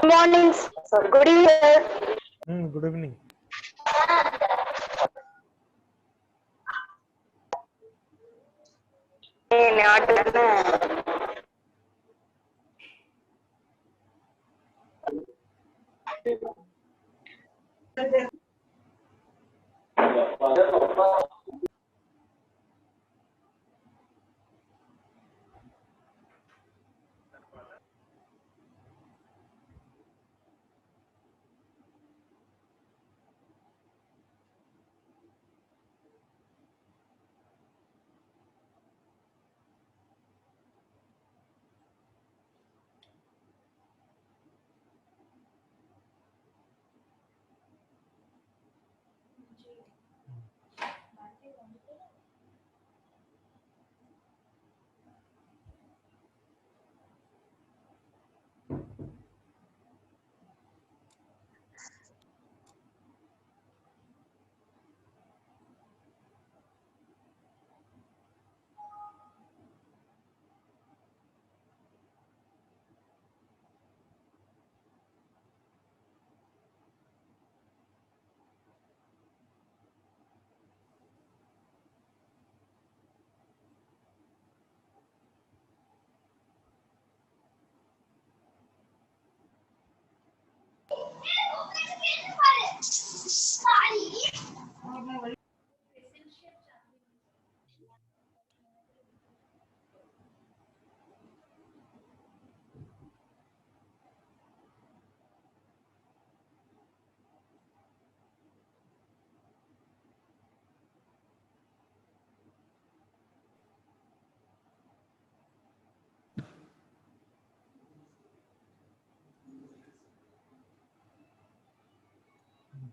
Morning, sir. Good evening. Good evening.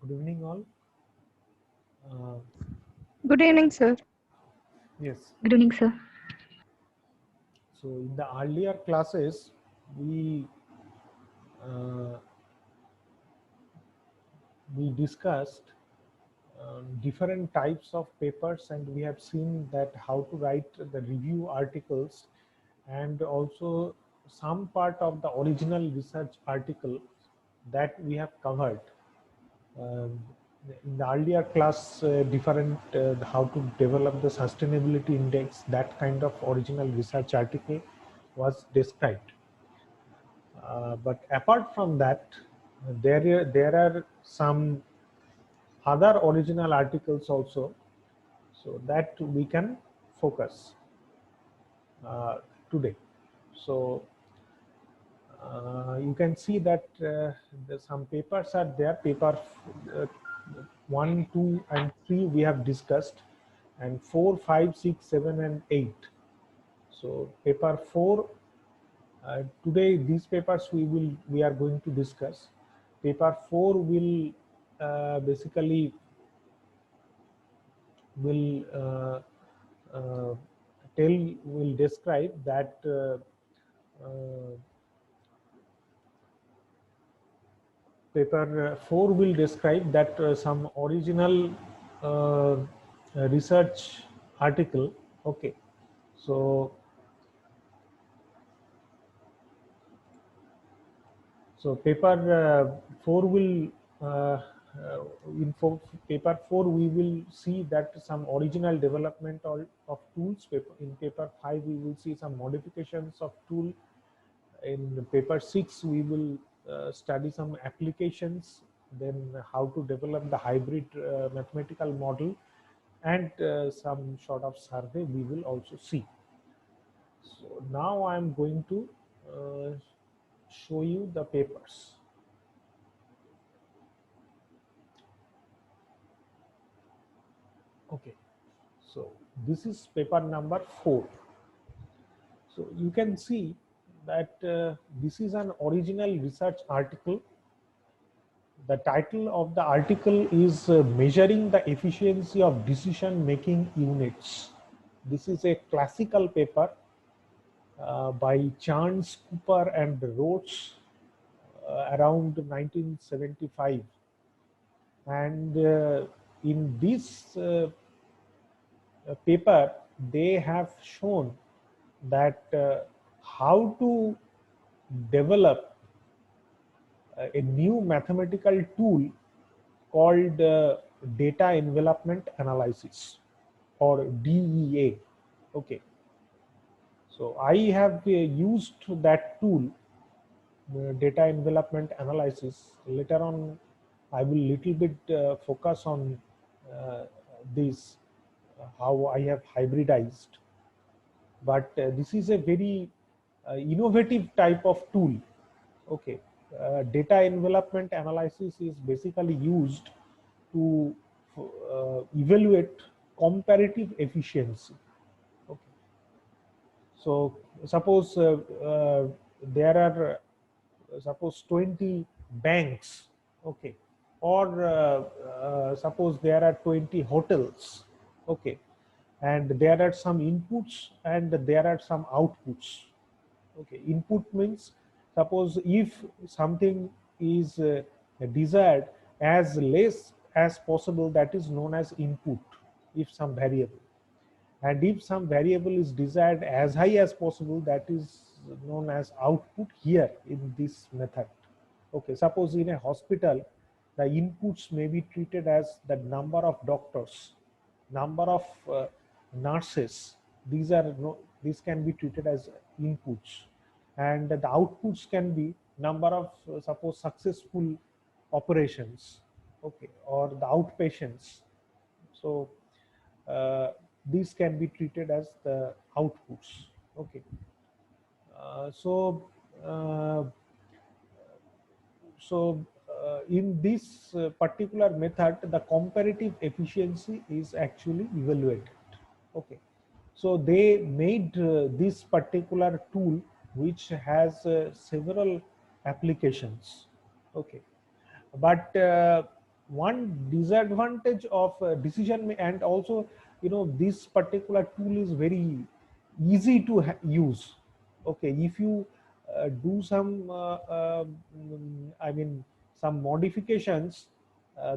Good evening, all. Good evening, sir. Yes. Good evening, sir. So in the earlier classes, we discussed different types of papers, and we have seen that how to write the review articles, and also some part of the original research article that we have covered. In the earlier class, different how to develop the sustainability index, that kind of original research article was described. But apart from that, there are some other original articles also, so that we can focus today. So you can see that some papers are there. Paper 1, 2, and 3 we have discussed, and 4, 5, 6, 7, and 8. So paper 4, today these papers we are going to discuss. Paper 4 will basically will will describe that paper 4 will describe that some original research article. Okay, so paper 4 will paper 4 we will see that some original development of tools. In paper 5 we will see some modifications of tool. In paper 6 we will study some applications, then how to develop the hybrid mathematical model, and some sort of survey we will also see. So now I am going to show you the papers. Okay, so this is paper number 4. So you can see that this is an original research article. The title of the article is Measuring the Efficiency of Decision Making Units. This is a classical paper by Chance, Cooper, and Rhodes around 1975. And in this paper, they have shown that how to develop a new mathematical tool called data envelopment analysis, or DEA. Okay, so I have used that tool, data envelopment analysis. Later on, I will little bit focus on uh, this, how I have hybridized. But this is a very innovative type of tool. Okay, data envelopment analysis is basically used to evaluate comparative efficiency. Okay, so suppose there are suppose 20 banks. Okay, or suppose there are 20 hotels. Okay, and there are some inputs and there are some outputs. Okay, input means, suppose if something is desired as less as possible, that is known as input, if some variable. And if some variable is desired as high as possible, that is known as output here in this method. Okay, suppose in a hospital, the inputs may be treated as the number of doctors, number of nurses. These are no, these can be treated as inputs, and the outputs can be number of suppose successful operations. Okay, or the outpatients. So uh, these can be treated as the outputs. Okay, so uh, in this particular method, the comparative efficiency is actually evaluated. Okay, so they made this particular tool which has several applications. Okay, but one disadvantage of decision, and also, this particular tool is very easy to use. Okay, if you do some I mean some modifications,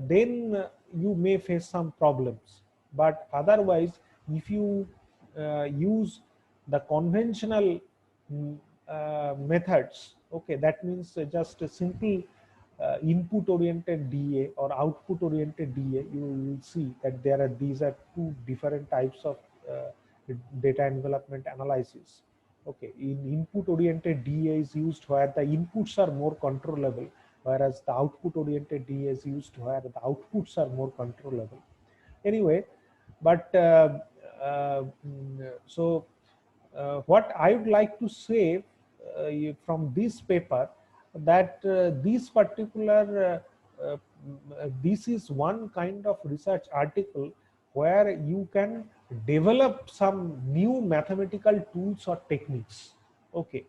then you may face some problems. But otherwise, if you use the conventional methods, okay, that means just a simple input oriented DA or output oriented DA, you will see that these are two different types of data envelopment analysis. Okay, in input oriented DA is used where the inputs are more controllable, whereas the output oriented DA is used where the outputs are more controllable. Anyway, but so what I would like to say from this paper, that this is one kind of research article where you can develop some new mathematical tools or techniques. Okay,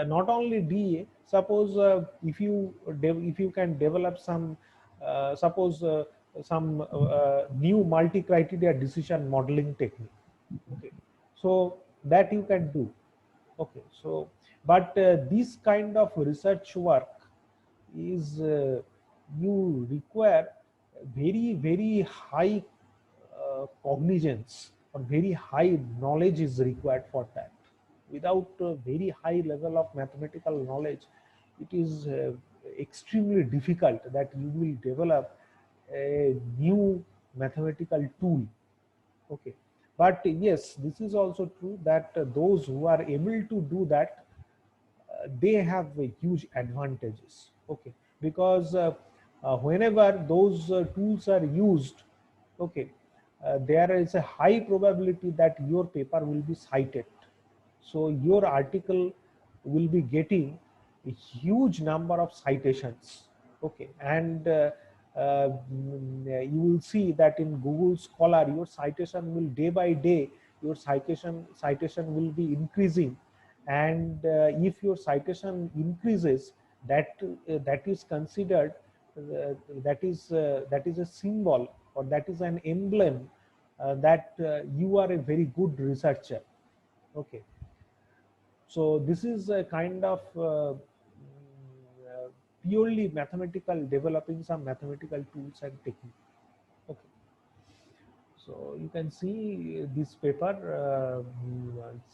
not only DA. Suppose if you can develop some suppose some new multi-criteria decision modeling technique. Okay, so that you can do. Okay, so but this kind of research work is you require very high cognizance, or very high knowledge is required for that. Without a very high level of mathematical knowledge, it is extremely difficult that you will develop a new mathematical tool. Okay, but yes, this is also true that those who are able to do that, they have huge advantages. Okay, because whenever those tools are used, okay, there is a high probability that your paper will be cited. So your article will be getting a huge number of citations. Okay, and you will see that in Google Scholar, your citation will day by day, your citation will be increasing. And if your citation increases, that is considered that is a symbol, or that is an emblem that you are a very good researcher. Okay, so this is a kind of purely mathematical, developing some mathematical tools and techniques. Okay, so you can see this paper.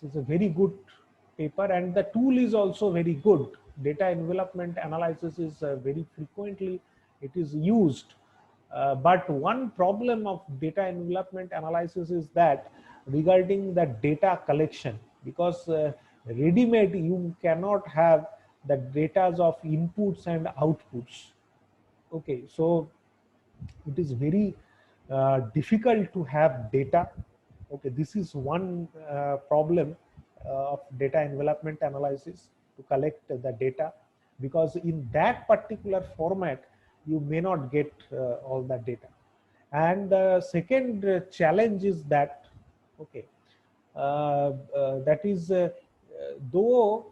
This is a very good paper, and the tool is also very good. data envelopment analysis is very frequently it is used. But one problem of data envelopment analysis is that regarding the data collection, because ready-made you cannot have the data of inputs and outputs. Okay, so it is very difficult to have data. Okay, this is one problem of data envelopment analysis, to collect the data, because in that particular format you may not get all that data. And the second challenge is that, okay, that is though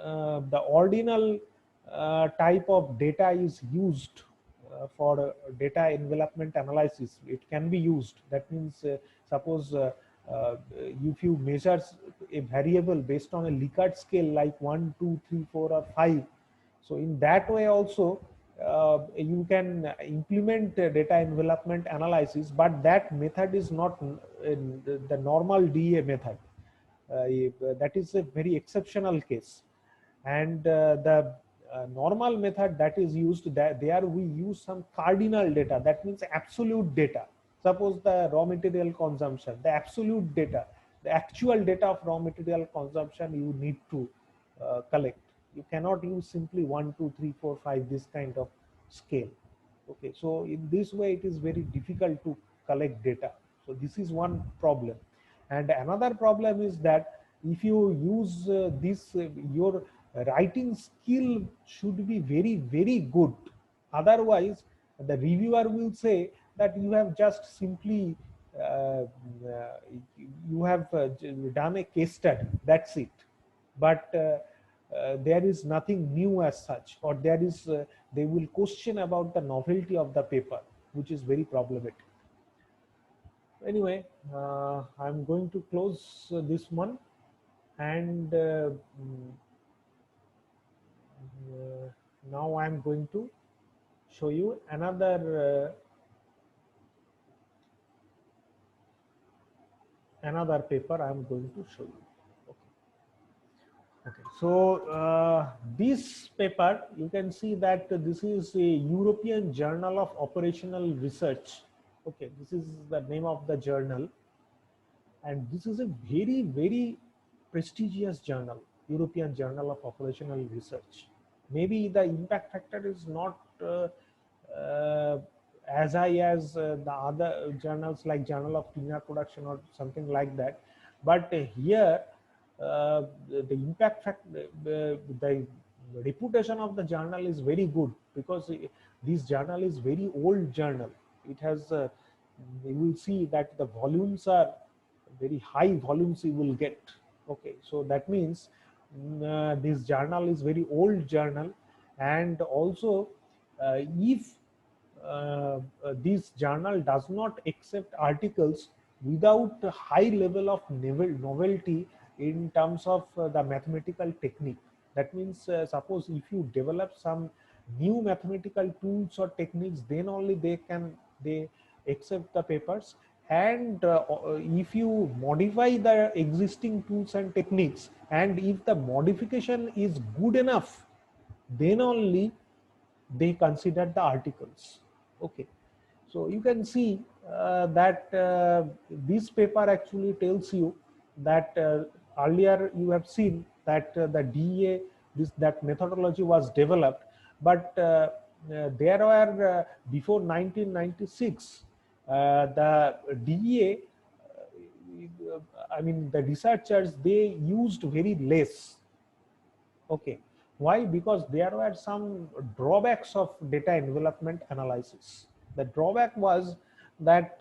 the ordinal type of data is used for data envelopment analysis, it can be used. That means suppose if you measure a variable based on a Likert scale like 1, 2, 3, 4 or 5, so in that way also you can implement data envelopment analysis, but that method is not the normal DA method. That is a very exceptional case. And the normal method that is used, that there we use some cardinal data, that means absolute data. Suppose the raw material consumption, the absolute data, the actual data of raw material consumption you need to collect. You cannot use simply 1, 2, 3, 4, 5, this kind of scale. Okay, so in this way it is very difficult to collect data. So this is one problem. And another problem is that if you use this, your writing skill should be very, very good. Otherwise, the reviewer will say that you have just simply you have done a case study. That's it. But there is nothing new as such, or there is they will question about the novelty of the paper, which is very problematic. Anyway, I'm going to close this one, and now I'm going to show you another paper I'm going to show you. Okay, so this paper, you can see that this is a European Journal of Operational Research. Okay, this is the name of the journal, and this is a very, very prestigious journal, European Journal of Operational Research. Maybe the impact factor is not as high as the other journals like Journal of Cleaner Production or something like that, but here the impact factor, the reputation of the journal is very good, because this journal is very old journal. It has you will see that the volumes are very high volumes you will get. Okay, so that means this journal is very old journal. And also if this journal does not accept articles without a high level of novelty in terms of the mathematical technique. That means suppose if you develop some new mathematical tools or techniques, then only they accept the papers. And if you modify the existing tools and techniques, and if the modification is good enough, then only they consider the articles. Okay, so you can see that this paper actually tells you that earlier you have seen that the DEA, that methodology was developed, but there were before 1996 the DEA, I mean the researchers, they used very less. Okay, why? Because there were some drawbacks of data envelopment analysis. The drawback was that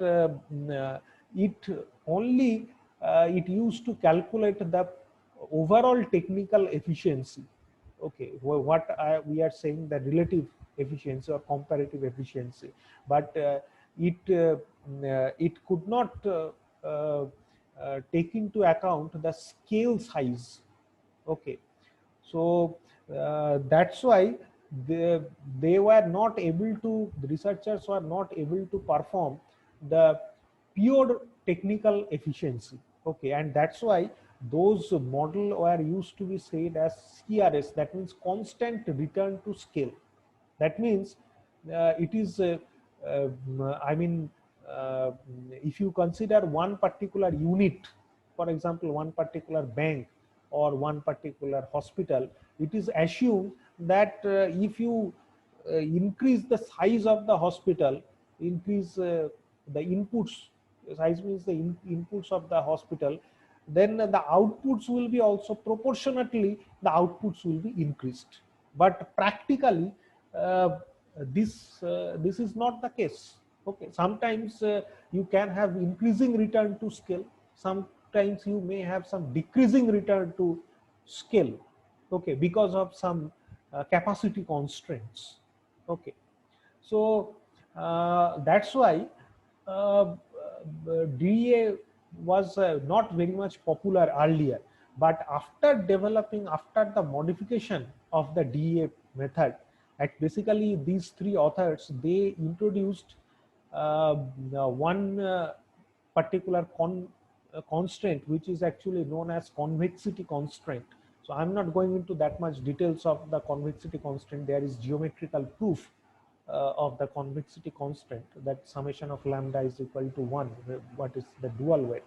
it only it used to calculate the overall technical efficiency. Okay, we are saying the relative efficiency or comparative efficiency, but it could not take into account the scale size. Okay, so that's why they were not able to, the researchers were not able to perform the pure technical efficiency. Okay, and that's why those model were used to be said as CRS, that means constant return to scale. That means it is I mean if you consider one particular unit, for example one particular bank or one particular hospital, it is assumed that if you increase the size of the hospital, increase the inputs, size means the inputs of the hospital, then the outputs will be also proportionately, the outputs will be increased. But practically this is not the case. Okay, sometimes you can have increasing return to scale, sometimes you may have some decreasing return to scale, okay, because of some capacity constraints. Okay, so that's why uh, DA was not very much popular earlier, but after developing, after the modification of the DA method, at basically these three authors, they introduced one particular constraint, which is actually known as convexity constraint. So I'm not going into that much details of the convexity constraint. There is geometrical proof of the convexity constraint, that summation of lambda is equal to 1, what is the dual weight.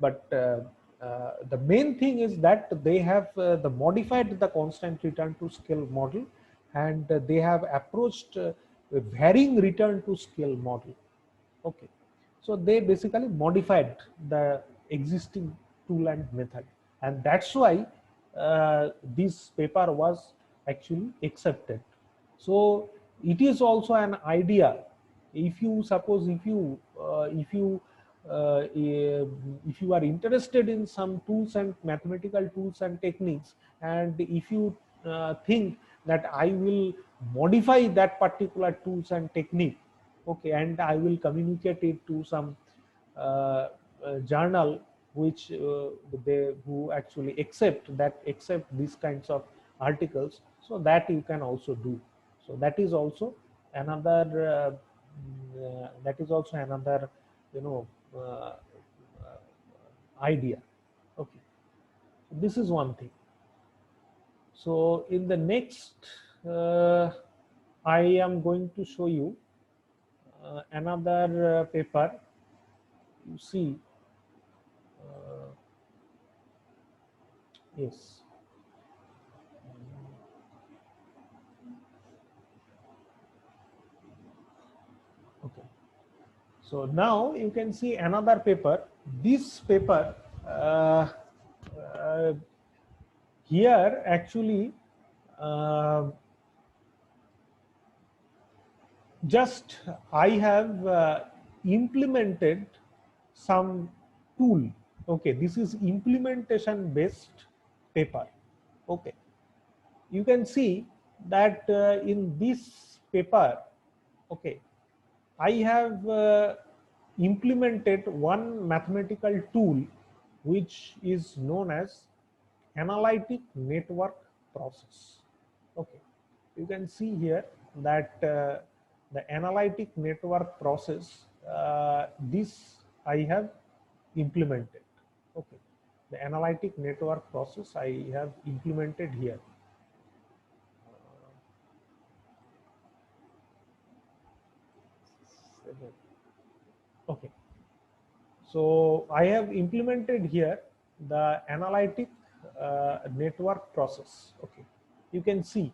But the main thing is that they have the modified the constant return to scale model, and they have approached varying return to scale model. Okay, so they basically modified the existing tool and method, and that's why this paper was actually accepted. So it is also an idea. If you suppose, if you are interested in some tools and mathematical tools and techniques, and if you think that I will modify that particular tools and technique, okay, and I will communicate it to some journal which they who actually accept these kinds of articles, so that you can also do. So that is also another you know uh, idea. Okay, this is one thing. So in the next I am going to show you another paper. You see, yes. Okay. So now you can see another paper. This paper uh, here actually just I have implemented some tool. Okay, this is implementation based paper. Okay, you can see that in this paper, okay, I have implemented one mathematical tool which is known as analytic network process. Okay, you can see here that the analytic network process, this I have implemented. Okay, the analytic network process I have implemented here. Okay, so I have implemented here the analytic network process. Okay, you can see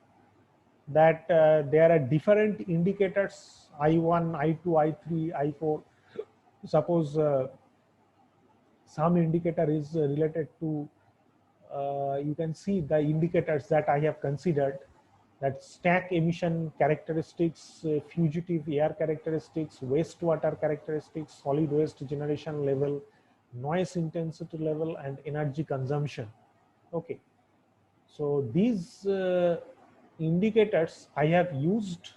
that there are different indicators, I1, I2, I3, I4. Suppose some indicator is related to, you can see the indicators that I have considered, that stack emission characteristics, fugitive air characteristics, wastewater characteristics, solid waste generation level, noise intensity level, and energy consumption. Okay, so these indicators I have used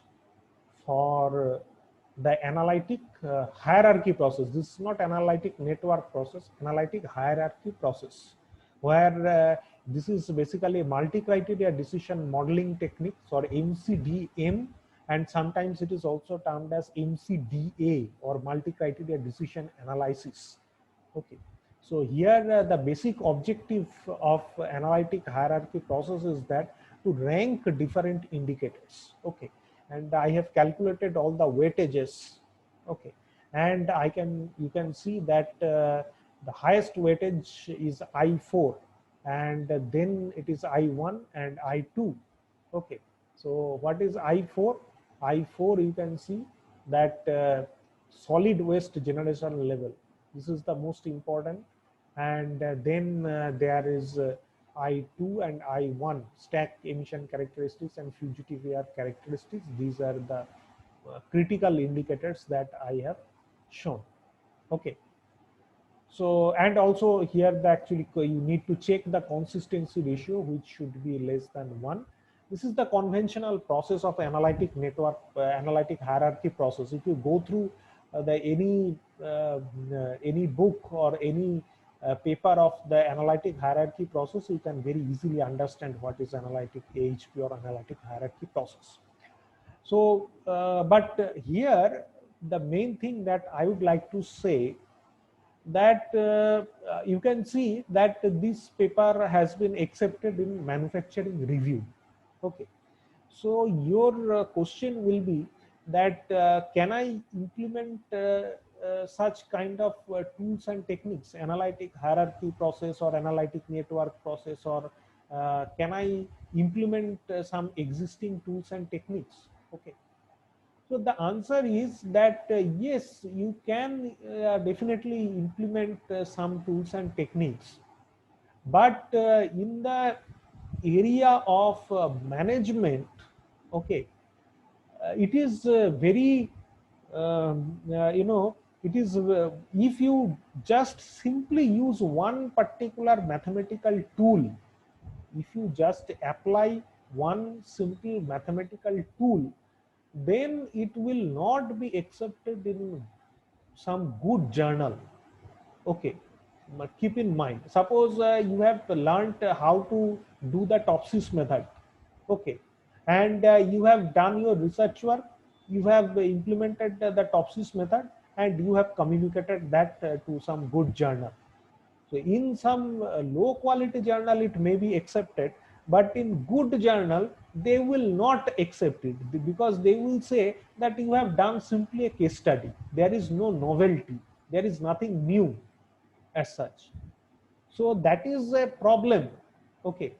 for the analytic hierarchy process. This is not analytic network process, analytic hierarchy process, where this is basically a multi-criteria decision modeling techniques, or MCDM, and sometimes it is also termed as MCDA, or multi-criteria decision analysis. Okay, So here the basic objective of analytic hierarchy process is that to rank different indicators. Okay, and I have calculated all the weightages. Okay, and you can see that the highest weightage is I4, and then it is I1 and I2. Okay, so what is I4? I4, you can see that solid waste generation level. This is the most important. And then there is I2 and I1, stack emission characteristics and fugitive air characteristics. These are the critical indicators that I have shown. Okay. So, and also here actually you need to check the consistency ratio, which should be less than 1. This is the conventional process of analytic network, analytic hierarchy process. If you go through any book or any paper of the analytic hierarchy process, you can very easily understand what is analytic AHP or analytic hierarchy process. So, but here the main thing that I would like to say that you can see that this paper has been accepted in manufacturing review. Okay, so your question will be that can I implement such kind of tools and techniques, analytic hierarchy process or analytic network process, or can I implement some existing tools and techniques? Okay, so the answer is that yes, you can definitely implement some tools and techniques, but in the area of management, okay, it is very, it is if you just simply use one particular mathematical tool, if you just apply one simple mathematical tool, then it will not be accepted in some good journal. Okay, but keep in mind, suppose you have learned how to do the Topsis method. Okay, and you have done your research work, you have implemented the Topsis method, and you have communicated that to some good journal. So in some low quality journal, it may be accepted, but in good journal, they will not accept it, because they will say that you have done simply a case study. There is no novelty. There is nothing new as such. So that is a problem. Okay,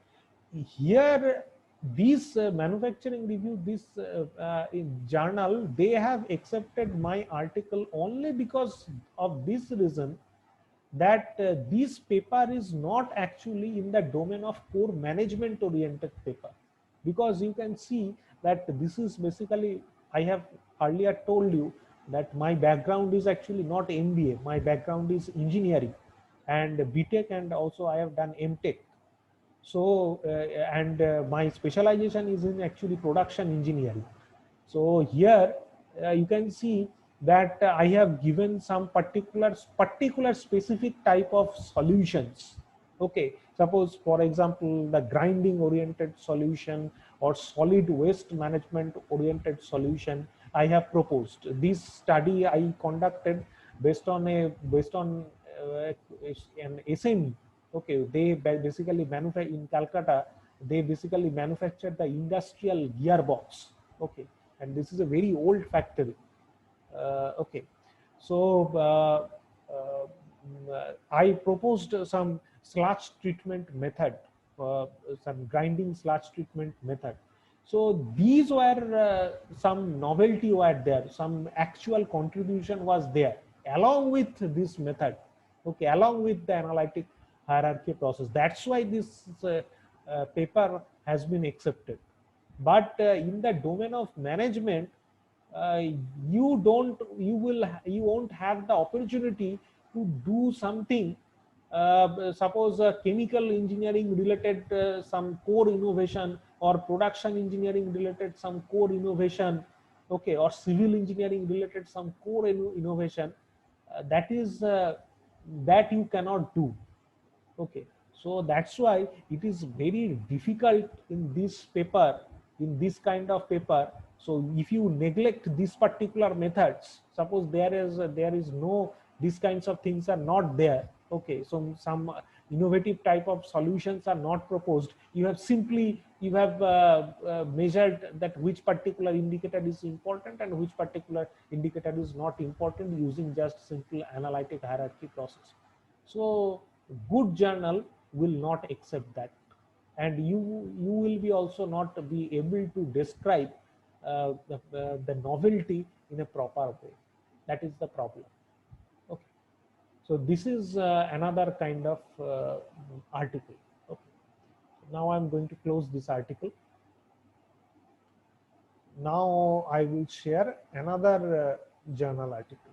here this manufacturing review, this journal, they have accepted my article only because of this reason, that this paper is not actually in the domain of core management oriented paper, because you can see that this is basically, I have earlier told you that my background is actually not MBA, my background is engineering and BTech, and also I have done MTech. So and my specialization is in actually production engineering. So here you can see that I have given some particular specific type of solutions. Okay, suppose for example the grinding oriented solution or solid waste management oriented solution I have proposed. This study I conducted based on an SME. Okay, they basically manufacture in Calcutta. They basically manufacture the industrial gearbox. Okay, and this is a very old factory. Okay, so I proposed some sludge treatment method, some grinding sludge treatment method. So these were some novelty were there, some actual contribution was there along with this method. Okay, along with the analytic hierarchy process. That's why this paper has been accepted. But in the domain of management, uh, you won't have the opportunity to do something, suppose chemical engineering related some core innovation, or production engineering related some core innovation, okay, or civil engineering related some core innovation, that is that you cannot do. Okay, so that's why it is very difficult in this paper, in this kind of paper. So if you neglect these particular methods, suppose there is no, these kinds of things are not there. Okay, so some innovative type of solutions are not proposed. You have simply measured that which particular indicator is important and which particular indicator is not important using just simple analytic hierarchy process. So good journal will not accept that, and you will be also not be able to describe the novelty in a proper way. That is the problem. Okay. So this is another kind of article. Okay. Now I'm going to close this article. Now I will share another journal article.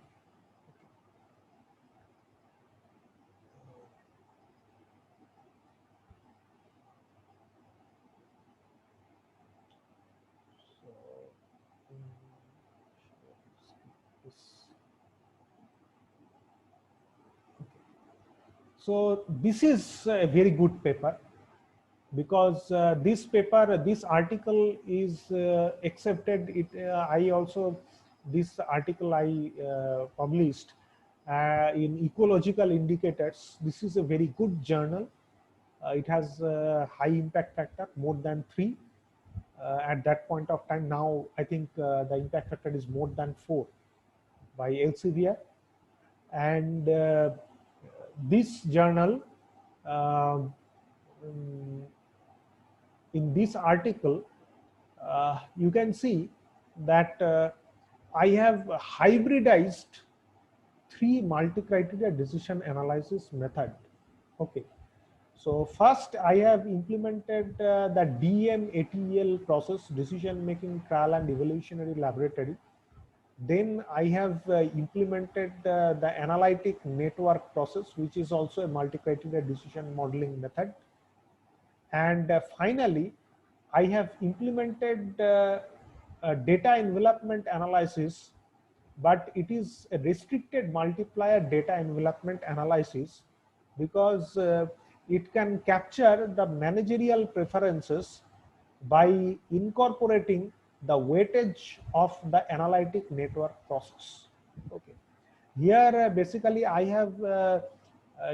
So this is a very good paper, because this article is accepted. I also, this article I published in ecological indicators. This is a very good journal. It has a high impact factor, more than 3 at that point of time. Now I think the impact factor is more than 4 by Elsevier. And this journal, um, in this article, you can see that I have hybridized 3 multi-criteria decision analysis method. Okay. So first I have implemented the DMATL process, decision making trial and evolutionary laboratory. Then I have implemented the analytic network process, which is also a multi-criteria decision modeling method. And finally, I have implemented data envelopment analysis, but it is a restricted multiplier data envelopment analysis, because it can capture the managerial preferences by incorporating the weightage of the analytic network process. Okay. Here basically I have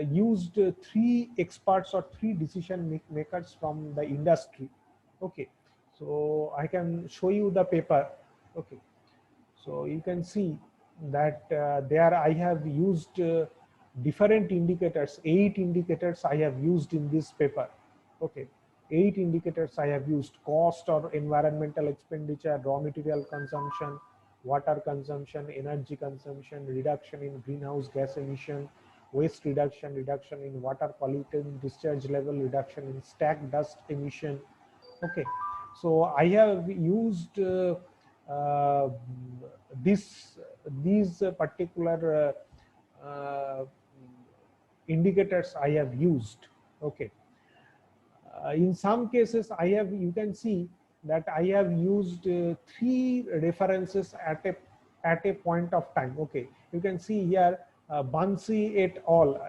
used 3 experts or 3 decision makers from the industry. Okay, so I can show you the paper. Okay, so you can see that there I have used different indicators. 8 indicators I have used in this paper. Okay, 8 indicators I have used: cost or environmental expenditure, raw material consumption, water consumption, energy consumption, reduction in greenhouse gas emission, waste reduction, reduction in water pollutant discharge level, reduction in stack dust emission. Okay, so I have used uh, this these particular indicators I have used. Okay, in some cases I have, you can see that I have used 3 references at a point of time. Okay, you can see here Bansi et al.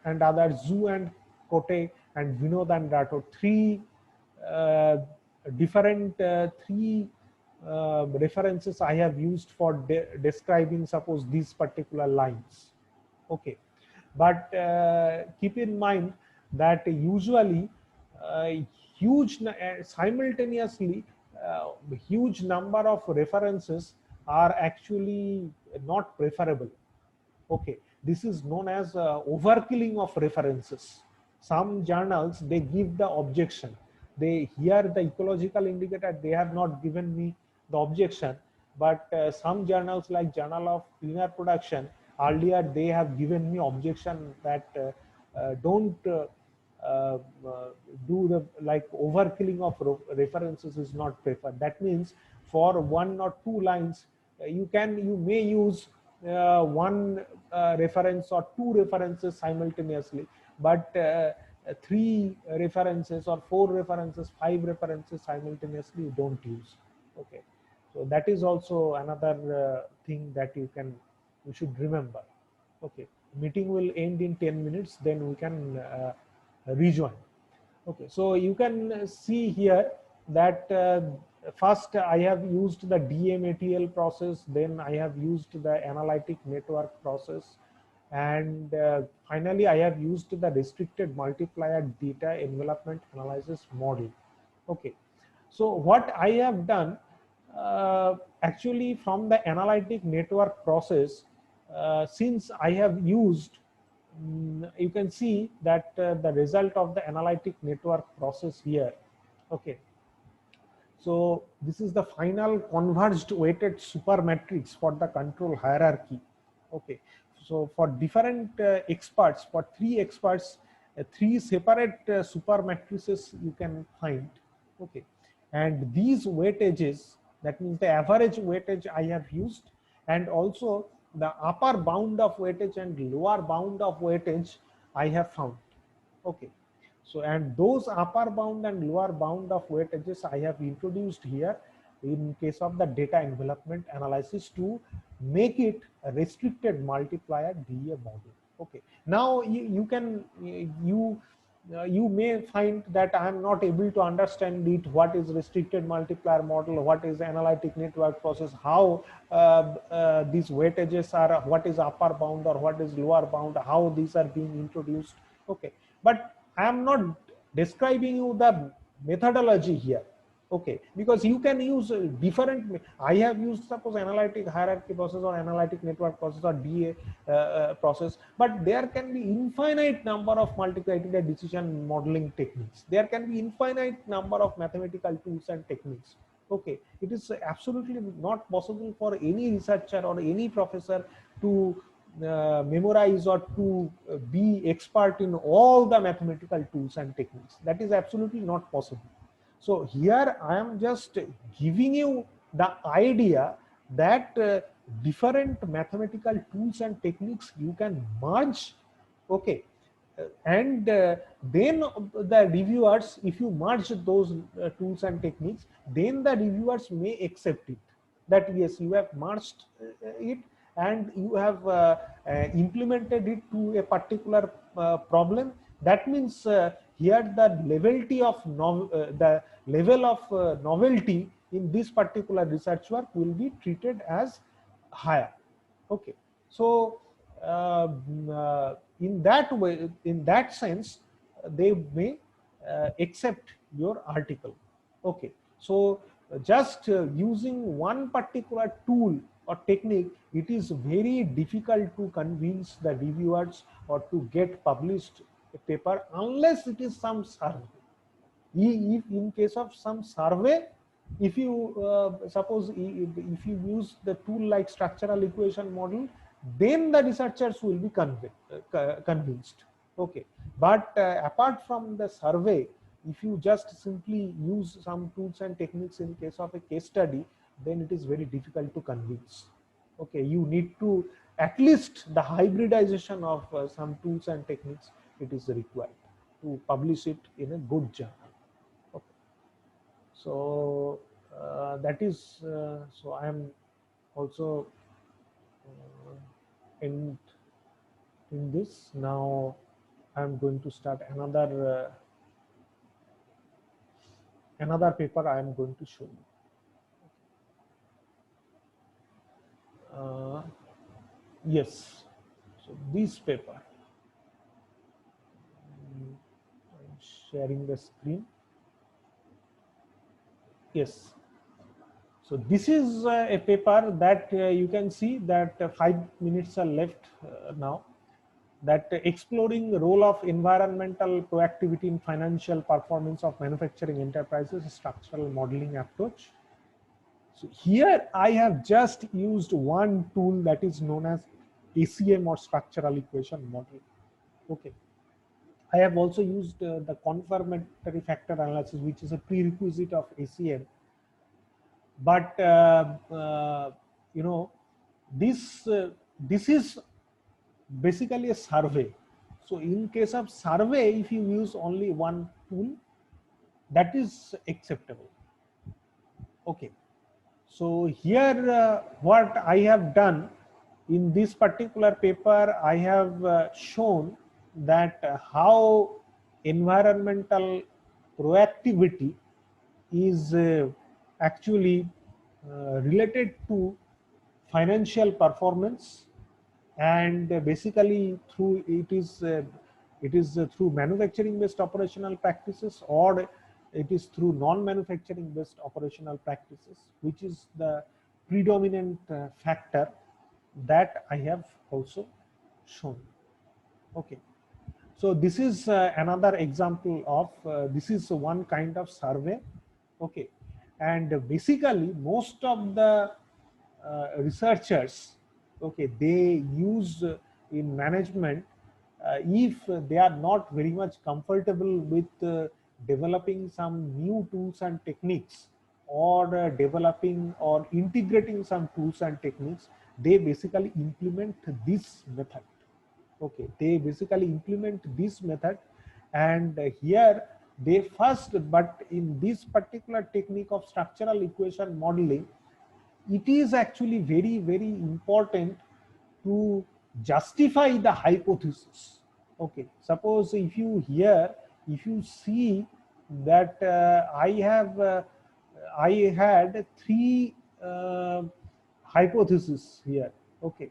And others, Zhu and Kote and Vinod and Rato, 3 uh, different 3 references I have used for describing, suppose, these particular lines. Okay, but keep in mind that usually uh, simultaneously huge number of references are actually not preferable. Okay, this is known as overkilling of references. Some journals, they give the objection. They hear the ecological indicator, they have not given me the objection. But some journals like Journal of Cleaner Production, earlier they have given me objection that don't uh, uh, do the like overkilling of references is not preferred. That means for 1 or 2 lines, you may use 1 reference or 2 references simultaneously, but 3 references or 4 references, 5 references simultaneously you don't use. Okay, so that is also another thing that you should remember. Okay, meeting will end in 10 minutes, then we can rejoin. Okay, so you can see here that first I have used the DMATL process, then I have used the analytic network process, And finally, I have used the restricted multiplier data envelopment analysis model. Okay, so what I have done, actually from the analytic network process, since I have used, you can see that the result of the analytic network process here. Okay, so this is the final converged weighted super matrix for the control hierarchy. Okay, so for different experts, for three experts, three separate super matrices you can find. Okay, and these weightages, that means the average weightage I have used, and also the upper bound of weightage and lower bound of weightage I have found. Okay, so and those upper bound and lower bound of weightages I have introduced here in case of the data envelopment analysis to make it a restricted multiplier DA model. Okay, now you can you may find that I am not able to understand it. What is restricted multiplier model? What is analytic network process? How these weightages are? What is upper bound or what is lower bound? How these are being introduced? Okay, but I am not describing you the methodology here. Okay, because you can use different. I have used suppose analytic hierarchy process or analytic network process or DA process, but there can be infinite number of multi-criteria decision modeling techniques. There can be infinite number of mathematical tools and techniques. Okay, it is absolutely not possible for any researcher or any professor to memorize or to be expert in all the mathematical tools and techniques. That is absolutely not possible. So here I am just giving you the idea that different mathematical tools and techniques you can merge. Okay, and then the reviewers, if you merge those tools and techniques, then the reviewers may accept it, that yes, you have merged it and you have implemented it to a particular problem. That means here the levelty of the level of novelty in this particular research work will be treated as higher. Okay, so in that way, in that sense, they may accept your article. Okay, so just using one particular tool or technique, it is very difficult to convince the reviewers or to get published a paper unless it is some survey. If in case of some survey, if you suppose if you use the tool like structural equation model, then the researchers will be convinced. Okay, but apart from the survey, if you just simply use some tools and techniques in case of a case study, then it is very difficult to convince. Okay, you need to at least the hybridization of some tools and techniques, it is required to publish it in a good journal. Okay. So that is so I am also in this. Now I am going to start another paper I am going to show you. Yes, so this paper, I'm sharing the screen. Yes, so this is a paper that you can see that 5 minutes are left now, that exploring the role of environmental proactivity in financial performance of manufacturing enterprises, structural modeling approach. So here I have just used one tool that is known as ACM or structural equation model. Okay, I have also used the confirmatory factor analysis, which is a prerequisite of ACM. But you know, this is basically a survey. So in case of survey, if you use only one tool, that is acceptable. Okay, so here what I have done in this particular paper, I have shown that how environmental proactivity is actually related to financial performance and basically through it is through manufacturing based operational practices, or it is through non-manufacturing based operational practices, which is the predominant factor that I have also shown. Okay, so this is another example of this is one kind of survey. Okay, and basically most of the researchers, okay, they use in management, if they are not very much comfortable with developing some new tools and techniques, or developing or integrating some tools and techniques, they basically implement this method. Okay, they basically implement this method, and here they first, but in this particular technique of structural equation modeling, it is actually very, very important to justify the hypothesis. Okay, suppose if you here, if you see that I had three hypotheses here. Okay,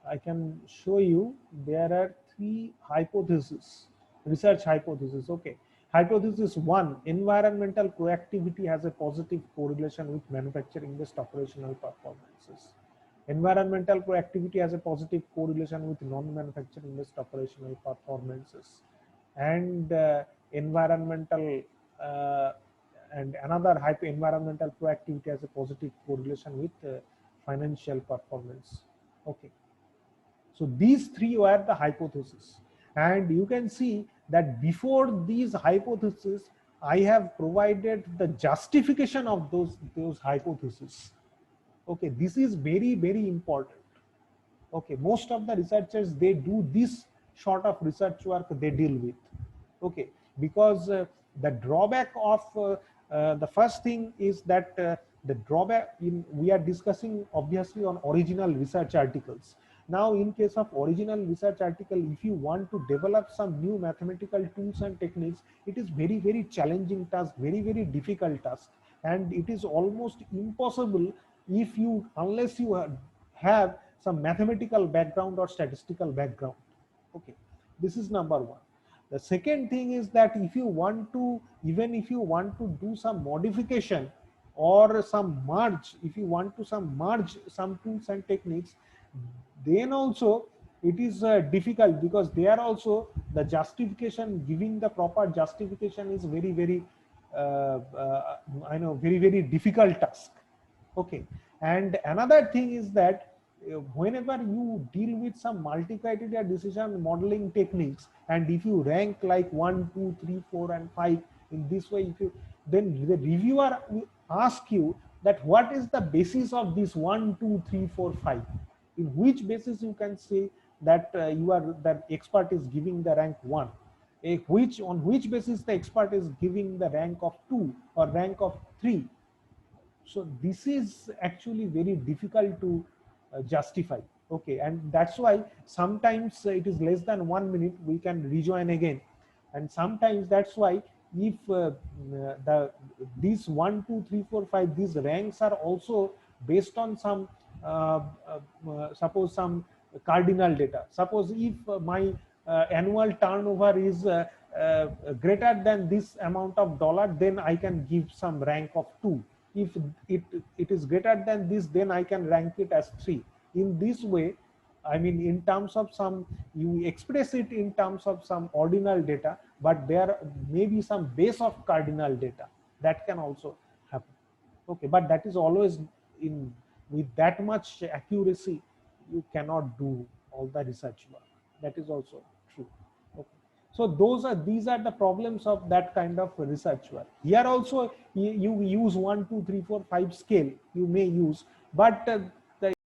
I can show you there are three hypotheses, research hypotheses. Okay, hypothesis one: environmental proactivity has a positive correlation with manufacturing-based operational performances. Environmental proactivity has a positive correlation with non-manufacturing-based operational performances, and environmental uh, and another environmental proactivity has a positive correlation with financial performance. Okay, so these three were the hypotheses, and you can see that before these hypotheses, I have provided the justification of those hypotheses. Okay, this is very, very important. Okay, most of the researchers, they do this sort of research work they deal with. Okay, because the drawback of the first thing is that the drawback in, we are discussing obviously on original research articles. Now in case of original research article, if you want to develop some new mathematical tools and techniques, it is very, very challenging task, very, very difficult task, and it is almost impossible if you, unless you have some mathematical background or statistical background. Okay, this is number one. The second thing is that if you want to, even if you want to do some modification or some merge, if you want to some merge some tools and techniques, then also it is difficult, because there also the justification, giving the proper justification is very, very I know, very, very difficult task. Okay, and another thing is that whenever you deal with some multi-criteria decision modeling techniques, and if you rank like 1, 2, 3, 4, and 5 in this way, if you, then the reviewer will ask you that what is the basis of this 1, 2, 3, 4, 5? In which basis you can say that you are, that expert is giving the rank 1? Which, on which basis the expert is giving the rank of 2 or rank of 3? So this is actually very difficult to justify. Okay, and that's why sometimes it is less than 1 minute, we can rejoin again, and sometimes that's why if the these 1, 2, 3, 4, 5, these ranks are also based on some suppose some cardinal data. Suppose if my annual turnover is greater than this amount of dollar, then I can give some rank of 2. If it is greater than this, then I can rank it as 3. In this way, I mean, in terms of some, you express it in terms of some ordinal data, but there may be some base of cardinal data that can also happen. Okay, but that is always in, with that much accuracy, you cannot do all the research work. That is also true. Okay. So these are the problems of that kind of research work. Here also you use 1, 2, 3, 4, 5 scale, you may use, but